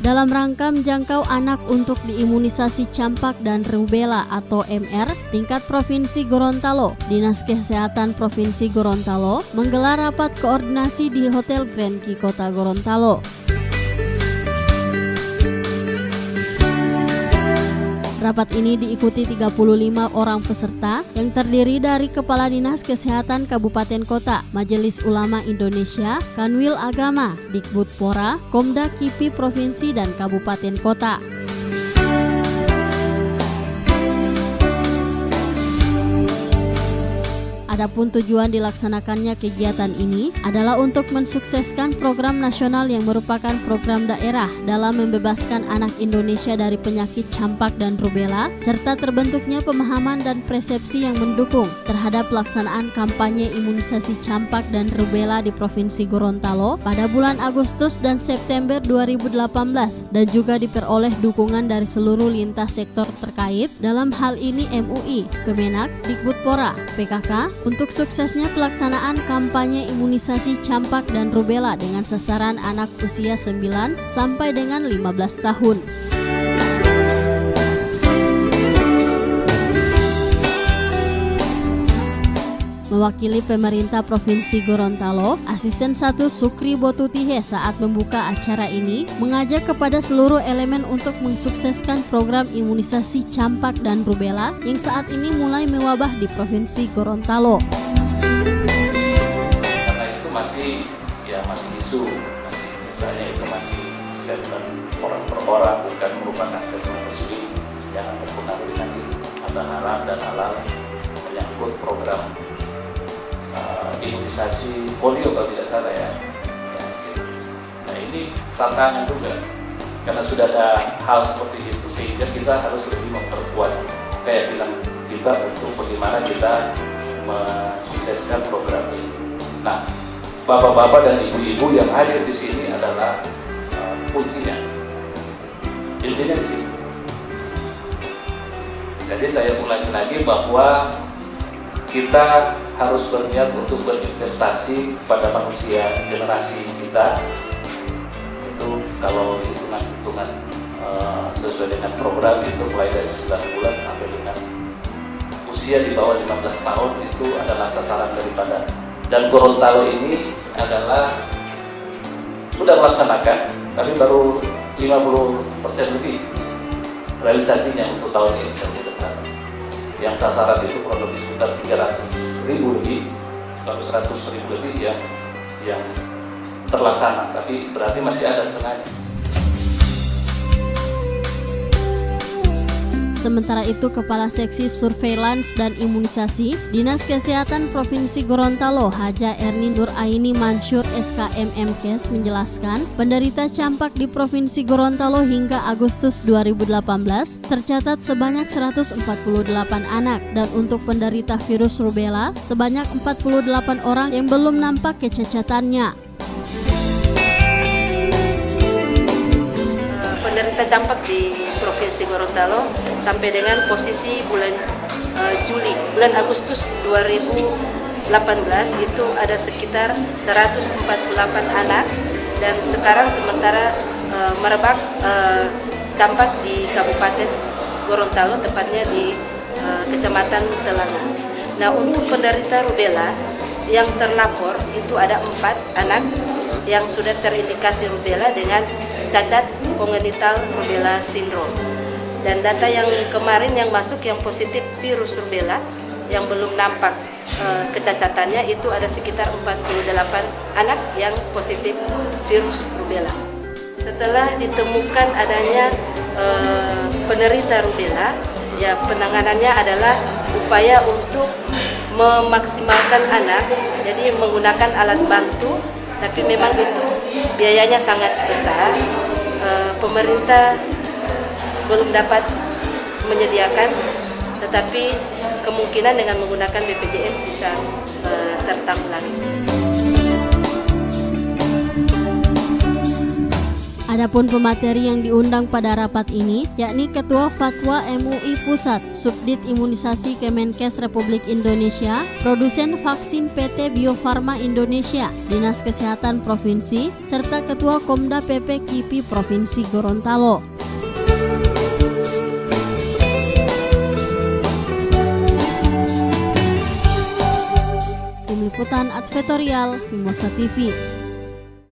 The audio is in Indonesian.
dalam rangka menjangkau anak untuk diimunisasi campak dan rubella atau MR tingkat Provinsi Gorontalo. Dinas Kesehatan Provinsi Gorontalo menggelar rapat koordinasi di Hotel Grand Ki Kota Gorontalo. Rapat ini diikuti 35 orang peserta yang terdiri dari Kepala Dinas Kesehatan Kabupaten Kota, Majelis Ulama Indonesia, Kanwil Agama, Dikbudpora, Komda KIPI Provinsi dan Kabupaten Kota. Adapun tujuan dilaksanakannya kegiatan ini adalah untuk mensukseskan program nasional yang merupakan program daerah dalam membebaskan anak Indonesia dari penyakit campak dan rubella, serta terbentuknya pemahaman dan persepsi yang mendukung terhadap pelaksanaan kampanye imunisasi campak dan rubella di Provinsi Gorontalo pada bulan Agustus dan September 2018 dan juga diperoleh dukungan dari seluruh lintas sektor terkait, dalam hal ini MUI, Kemenak, Dikbudpora, PKK, untuk suksesnya pelaksanaan kampanye imunisasi campak dan rubella dengan sasaran anak usia 9 sampai dengan 15 tahun. Mewakili pemerintah Provinsi Gorontalo, Asisten 1 Sukri Botutihe saat membuka acara ini mengajak kepada seluruh elemen untuk mensukseskan program imunisasi campak dan rubella yang saat ini mulai mewabah di Provinsi Gorontalo. Karena itu masih isu, misalnya itu masih statement orang per orang, bukan merupakan statement resmi yang berpengaruh dengan itu. Ada haram dan halal menyangkut program imunisasi polio kalau tidak salah ya. Nah ini tantangan juga karena sudah ada hal seperti itu, sehingga kita harus lebih memperkuat kayak bilang kita untuk bagaimana kita mensukseskan program ini. Nah, bapak-bapak dan ibu-ibu yang hadir di sini adalah kuncinya, intinya di sini. Jadi saya ulangi lagi bahwa kita harus berniat untuk berinvestasi pada manusia generasi kita. Itu kalau hitungan sesuai dengan program itu mulai dari 9 bulan sampai dengan usia di bawah 15 tahun itu adalah sasaran daripada. Dan Gorontalo ini adalah sudah melaksanakan, tapi baru 50% lebih realisasinya untuk tahun ini. Yang sasaran itu kurang lebih sekitar 300.000 lebih, atau 100.000 lebih yang terlaksana, tapi berarti masih ada setengahnya. Sementara itu, Kepala Seksi Surveillance dan Imunisasi Dinas Kesehatan Provinsi Gorontalo, Haja Erni Nuraini Mansur SKM MKes menjelaskan, penderita campak di Provinsi Gorontalo hingga Agustus 2018 tercatat sebanyak 148 anak, dan untuk penderita virus rubella sebanyak 48 orang yang belum nampak kecacatannya. Penderita campak di Provinsi Gorontalo sampai dengan posisi bulan Agustus 2018 itu ada sekitar 148 anak, dan sekarang sementara merebak campak di Kabupaten Gorontalo, tepatnya di Kecamatan Telanga. Nah, untuk penderita rubella yang terlapor itu ada 4 anak yang sudah terindikasi rubella dengan cacat kongenital rubella syndrome. Dan data yang kemarin yang masuk yang positif virus rubella yang belum nampak kecacatannya itu ada sekitar 48 anak yang positif virus rubella. Setelah ditemukan adanya penderita rubella, ya penanganannya adalah upaya untuk memaksimalkan anak, jadi menggunakan alat bantu, tapi memang itu biayanya sangat besar. Pemerintah belum dapat menyediakan, tetapi kemungkinan dengan menggunakan BPJS bisa tertanggulangi. Adapun Adapun pemateri yang diundang pada rapat ini yakni Ketua Fatwa MUI Pusat, Subdit Imunisasi Kemenkes Republik Indonesia, produsen vaksin PT Bio Farma Indonesia, Dinas Kesehatan Provinsi, serta Ketua Komda PP KIPI Provinsi Gorontalo. Tim Liputan Advertorial Mimosa TV.